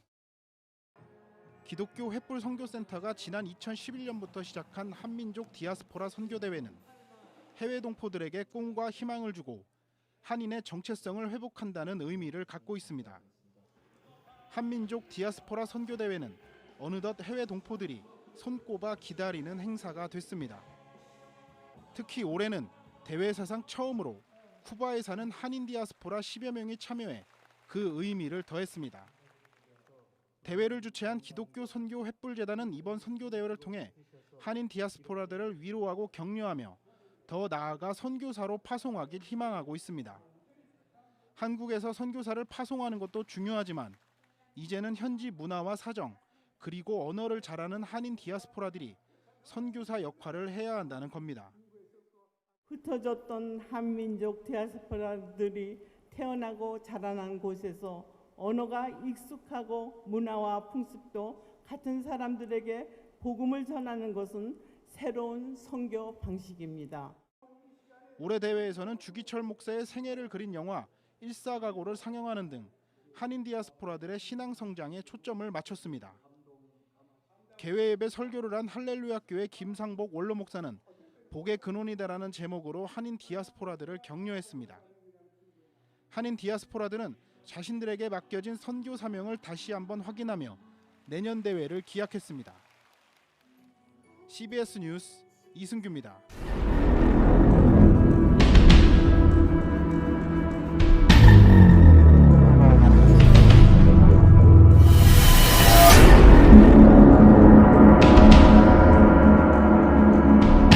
기독교 횃불 선교센터가 지난 2011년부터 시작한 한민족 디아스포라 선교대회는 해외 동포들에게 꿈과 희망을 주고 한인의 정체성을 회복한다는 의미를 갖고 있습니다. 한민족 디아스포라 선교대회는 어느덧 해외 동포들이 손꼽아 기다리는 행사가 됐습니다. 특히 올해는 대회 사상 처음으로 쿠바에 사는 한인 디아스포라 10여 명이 참여해 그 의미를 더했습니다. 대회를 주최한 기독교 선교 횃불재단은 이번 선교 대회를 통해 한인 디아스포라들을 위로하고 격려하며 더 나아가 선교사로 파송하길 희망하고 있습니다. 한국에서 선교사를 파송하는 것도 중요하지만 이제는 현지 문화와 사정 그리고 언어를 잘하는 한인 디아스포라들이 선교사 역할을 해야 한다는 겁니다. 흩어졌던 한민족 디아스포라들이 태어나고 자라난 곳에서 언어가 익숙하고 문화와 풍습도 같은 사람들에게 복음을 전하는 것은 새로운 선교 방식입니다. 올해 대회에서는 주기철 목사의 생애를 그린 영화 일사각오를 상영하는 등 한인 디아스포라들의 신앙 성장에 초점을 맞췄습니다. 개회 예배 설교를 한 할렐루야 교회 김상복 원로 목사는 복의 근원이다라는 제목으로 한인 디아스포라들을 격려했습니다. 한인 디아스포라들은 자신들에게 맡겨진 선교 사명을 다시 한번 확인하며 내년 대회를 기약했습니다. CBS 뉴스 이승규입니다.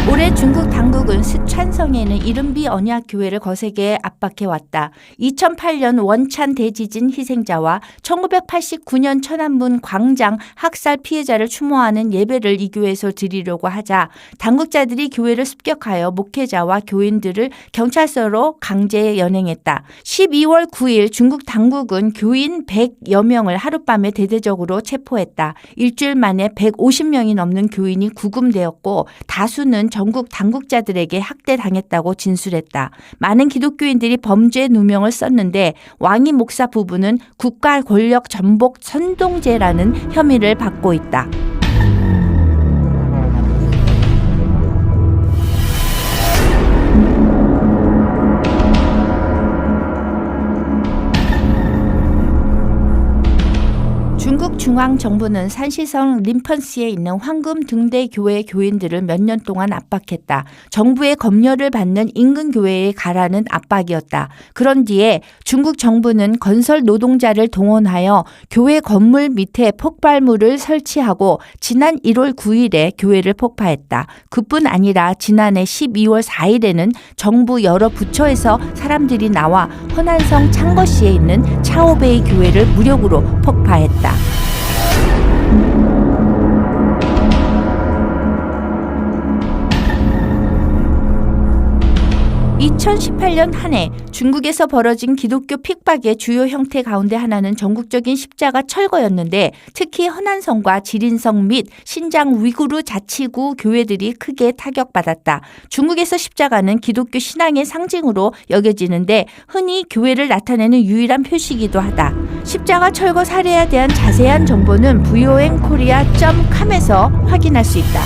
올해 중국 당국은 스촨성에 있는 이른비 언약교회를 거세게 압박해왔다. 2008년 원찬 대지진 희생자와 1989년 천안문 광장 학살 피해자를 추모하는 예배를 이 교회에서 드리려고 하자 당국자들이 교회를 습격하여 목회자와 교인들을 경찰서로 강제 연행했다. 12월 9일 중국 당국은 교인 100여 명을 하룻밤에 대대적으로 체포했다. 일주일 만에 150명이 넘는 교인이 구금되었고 다수는 전국 당국자들에게 학대당했다고 진술했다. 많은 기독교인들이 범죄 누명을 썼는데 왕이 목사 부부는 국가 권력 전복 선동죄라는 혐의를 받고 있다. 중국 중앙정부는 산시성 림펀시에 있는 황금 등대 교회 교인들을 몇 년 동안 압박했다. 정부의 검열을 받는 인근 교회에 가라는 압박이었다. 그런 뒤에 중국 정부는 건설 노동자를 동원하여 교회 건물 밑에 폭발물을 설치하고 지난 1월 9일에 교회를 폭파했다. 그뿐 아니라 지난해 12월 4일에는 정부 여러 부처에서 사람들이 나와 허난성 창거시에 있는 차오베이 교회를 무력으로 폭파했다. 2018년 한 해 중국에서 벌어진 기독교 핍박의 주요 형태 가운데 하나는 전국적인 십자가 철거였는데 특히 허난성과 지린성 및 신장 위구르 자치구 교회들이 크게 타격받았다. 중국에서 십자가는 기독교 신앙의 상징으로 여겨지는데 흔히 교회를 나타내는 유일한 표시이기도 하다. 십자가 철거 사례에 대한 자세한 정보는 voenkorea.com에서 확인할 수 있다.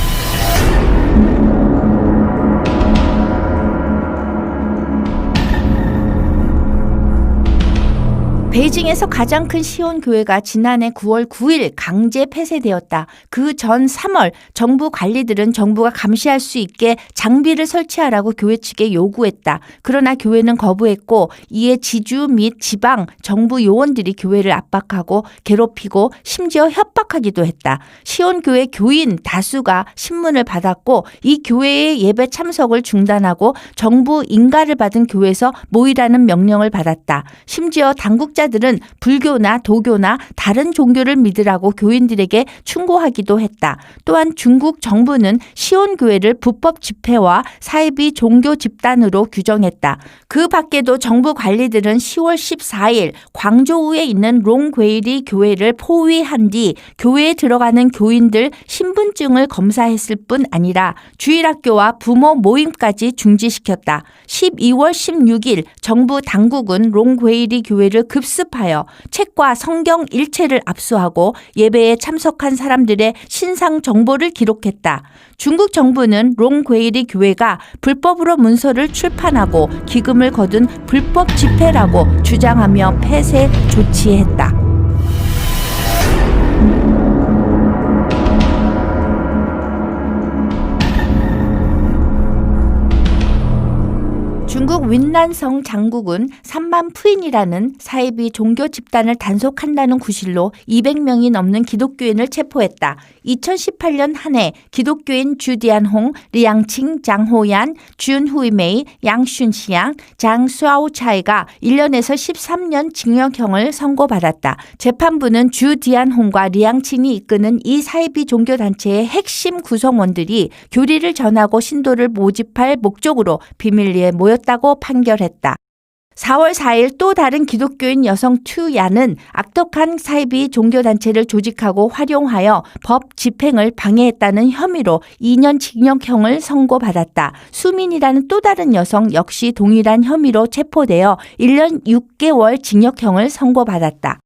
베이징에서 가장 큰 시온교회가 지난해 9월 9일 강제 폐쇄되었다. 그 전 3월 정부 관리들은 정부가 감시할 수 있게 장비를 설치하라고 교회 측에 요구했다. 그러나 교회는 거부했고 이에 지주 및 지방 정부 요원들이 교회를 압박하고 괴롭히고 심지어 협박하기도 했다. 시온교회 교인 다수가 신문을 받았고 이 교회의 예배 참석을 중단하고 정부 인가를 받은 교회에서 모이라는 명령을 받았다. 심지어 당국자들은 불교나 도교나 다른 종교를 믿으라고 교인들에게 충고하기도 했다. 또한 중국 정부는 시온교회를 불법 집회와 사이비 종교 집단으로 규정했다. 그 밖에도 정부 관리들은 10월 14일 광저우에 있는 롱괴이리 교회를 포위한 뒤 교회에 들어가는 교인들 신분증을 검사했을 뿐 아니라 주일학교와 부모 모임까지 중지시켰다. 12월 16일 정부 당국은 롱괴이리 교회를 급습하여 책과 성경 일체를 압수하고 예배에 참석한 사람들의 신상 정보를 기록했다. 중국 정부는 롱괴이리 교회가 불법으로 문서를 출판하고 기금을 거둔 불법 집회라고 주장하며 폐쇄 조치했다. 중국 윈난성 장국은 3만 푸인이라는 사이비 종교 집단을 단속한다는 구실로 200명이 넘는 기독교인을 체포했다. 2018년 한 해 기독교인 주디안홍, 리양칭, 장호얀, 준후이메이, 양슌시양, 장수아오차이가 1년에서 13년 징역형을 선고받았다. 재판부는 주디안홍과 리양칭이 이끄는 이 사이비 종교단체의 핵심 구성원들이 교리를 전하고 신도를 모집할 목적으로 비밀리에 모였다고 판결했다. 4월 4일 또 다른 기독교인 여성 투야는 악독한 사이비 종교단체를 조직하고 활용하여 법 집행을 방해했다는 혐의로 2년 징역형을 선고받았다. 수민이라는 또 다른 여성 역시 동일한 혐의로 체포되어 1년 6개월 징역형을 선고받았다.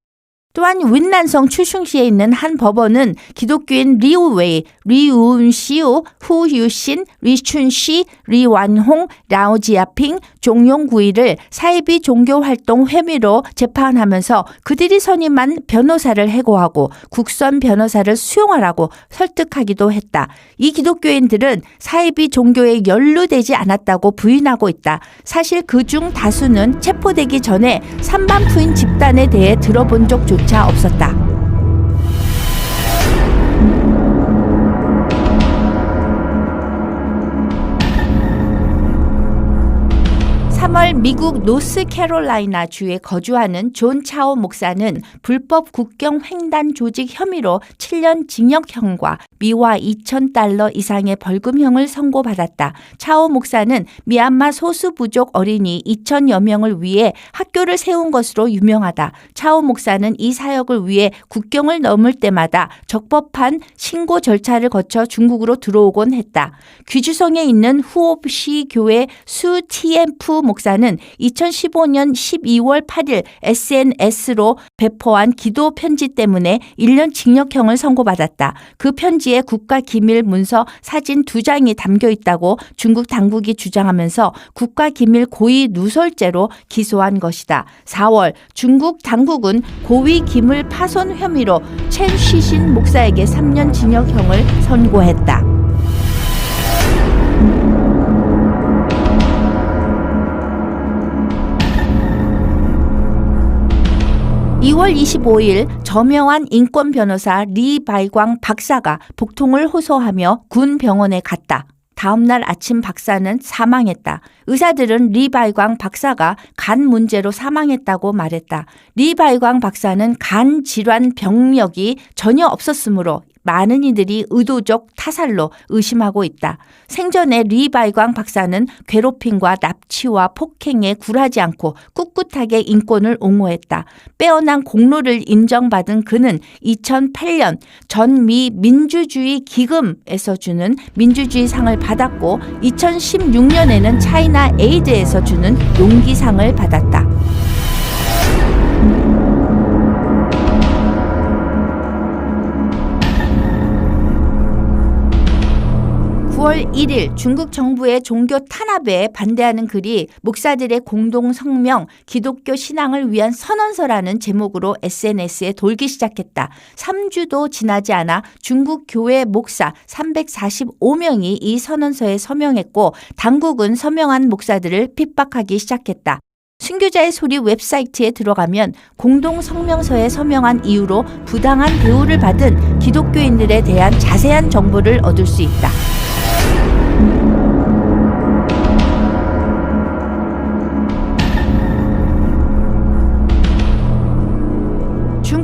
또한 윈난성 추슝시에 있는 한 법원은 기독교인 리우웨이, 리우운시우, 후유신, 리춘시, 리완홍, 라오지아핑, 종용구이를 사이비 종교활동 혐의로 재판하면서 그들이 선임한 변호사를 해고하고 국선 변호사를 수용하라고 설득하기도 했다. 이 기독교인들은 사이비 종교에 연루되지 않았다고 부인하고 있다. 사실 그중 다수는 체포되기 전에 3만 푸인 집단에 대해 들어본 적조차 없었다. 미국 노스캐롤라이나 주에 거주하는 존 차오 목사는 불법 국경 횡단 조직 혐의로 7년 징역형과 미화 $2,000 이상의 벌금형을 선고받았다. 차오 목사는 미얀마 소수부족 어린이 2,000여 명을 위해 학교를 세운 것으로 유명하다. 차오 목사는 이 사역을 위해 국경을 넘을 때마다 적법한 신고 절차를 거쳐 중국으로 들어오곤 했다. 귀주성에 있는 후옵시 교회 수 TF 목사는 2015년 12월 8일 SNS로 배포한 기도 편지 때문에 1년 징역형을 선고받았다. 그 편지에 국가기밀 문서 사진 2장이 담겨 있다고 중국 당국이 주장하면서 국가기밀 고의 누설죄로 기소한 것이다. 4월 중국 당국은 고위 기밀 파손 혐의로 첸 쉬신 목사에게 3년 징역형을 선고했다. 2월 25일 저명한 인권 변호사 리 바이광 박사가 복통을 호소하며 군 병원에 갔다. 다음 날 아침 박사는 사망했다. 의사들은 리 바이광 박사가 간 문제로 사망했다고 말했다. 리 바이광 박사는 간 질환 병력이 전혀 없었으므로 많은 이들이 의도적 타살로 의심하고 있다. 생전에 리 바이광 박사는 괴롭힘과 납치와 폭행에 굴하지 않고 꿋꿋하게 인권을 옹호했다. 빼어난 공로를 인정받은 그는 2008년 전미 민주주의 기금에서 주는 민주주의상을 받았고 2016년에는 차이나 에이드에서 주는 용기상을 받았다. 9월 1일 중국 정부의 종교 탄압에 반대하는 글이 목사들의 공동 성명 기독교 신앙을 위한 선언서라는 제목으로 SNS에 돌기 시작했다. 3주도 지나지 않아 중국 교회 목사 345명이 이 선언서에 서명했고 당국은 서명한 목사들을 핍박하기 시작했다. 순교자의 소리 웹사이트에 들어가면 공동 성명서에 서명한 이유로 부당한 대우를 받은 기독교인들에 대한 자세한 정보를 얻을 수 있다.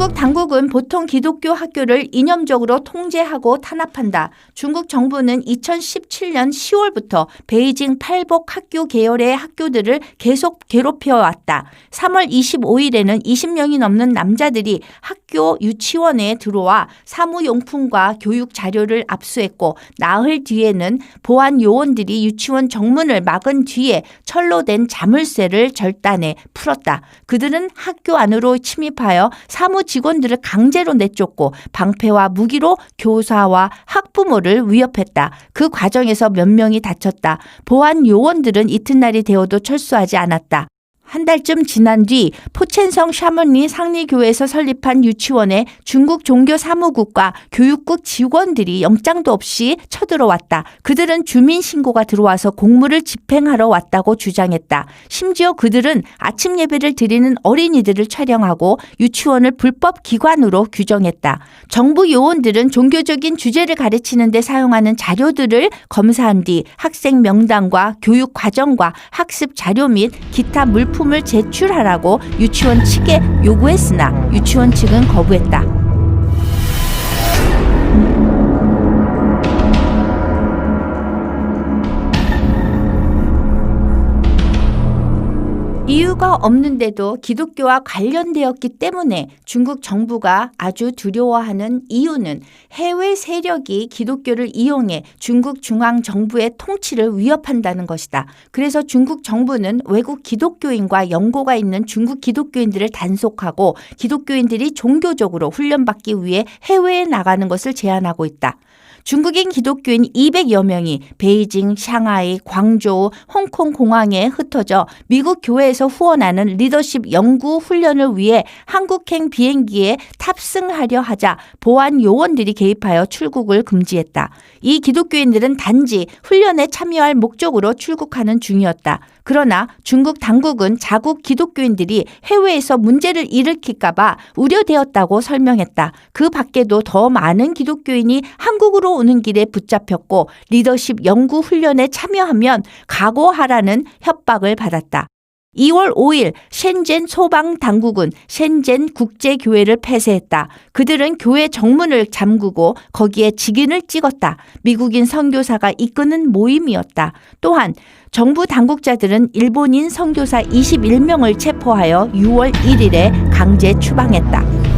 중국 당국은 보통 기독교 학교를 이념적으로 통제하고 탄압한다. 중국 정부는 2017년 10월부터 베이징 팔복 학교 계열의 학교들을 계속 괴롭혀왔다. 3월 25일에는 20명이 넘는 남자들이 학교 유치원에 들어와 사무용품과 교육 자료를 압수했고 나흘 뒤에는 보안 요원들이 유치원 정문을 막은 뒤에 철로 된 자물쇠를 절단해 풀었다. 그들은 학교 안으로 침입하여 사무 직원들을 강제로 내쫓고 방패와 무기로 교사와 학부모를 위협했다. 그 과정에서 몇 명이 다쳤다. 보안 요원들은 이튿날이 되어도 철수하지 않았다. 한 달쯤 지난 뒤 포첸성 샤먼리 상리교회에서 설립한 유치원에 중국 종교사무국과 교육국 직원들이 영장도 없이 쳐들어왔다. 그들은 주민신고가 들어와서 공무를 집행하러 왔다고 주장했다. 심지어 그들은 아침 예배를 드리는 어린이들을 촬영하고 유치원을 불법 기관으로 규정했다. 정부 요원들은 종교적인 주제를 가르치는 데 사용하는 자료들을 검사한 뒤 학생 명단과 교육 과정과 학습 자료 및 기타 물품을 제출하라고 유치원 측에 요구했으나 유치원 측은 거부했다. 이유가 없는데도 기독교와 관련되었기 때문에 중국 정부가 아주 두려워하는 이유는 해외 세력이 기독교를 이용해 중국 중앙정부의 통치를 위협한다는 것이다. 그래서 중국 정부는 외국 기독교인과 연고가 있는 중국 기독교인들을 단속하고 기독교인들이 종교적으로 훈련받기 위해 해외에 나가는 것을 제한하고 있다. 중국인 기독교인 200여 명이 베이징, 샹하이, 광저우, 홍콩 공항에 흩어져 미국 교회에서 후원하는 리더십 연구 훈련을 위해 한국행 비행기에 탑승하려 하자 보안 요원들이 개입하여 출국을 금지했다. 이 기독교인들은 단지 훈련에 참여할 목적으로 출국하는 중이었다. 그러나 중국 당국은 자국 기독교인들이 해외에서 문제를 일으킬까 봐 우려되었다고 설명했다. 그 밖에도 더 많은 기독교인이 한국으로 오는 길에 붙잡혔고 리더십 연구 훈련에 참여하면 각오하라는 협박을 받았다. 2월 5일 셴젠 소방당국은 셴젠 국제교회를 폐쇄했다. 그들은 교회 정문을 잠그고 거기에 직인을 찍었다. 미국인 선교사가 이끄는 모임이었다. 또한 정부 당국자들은 일본인 선교사 21명을 체포하여 6월 1일에 강제 추방했다.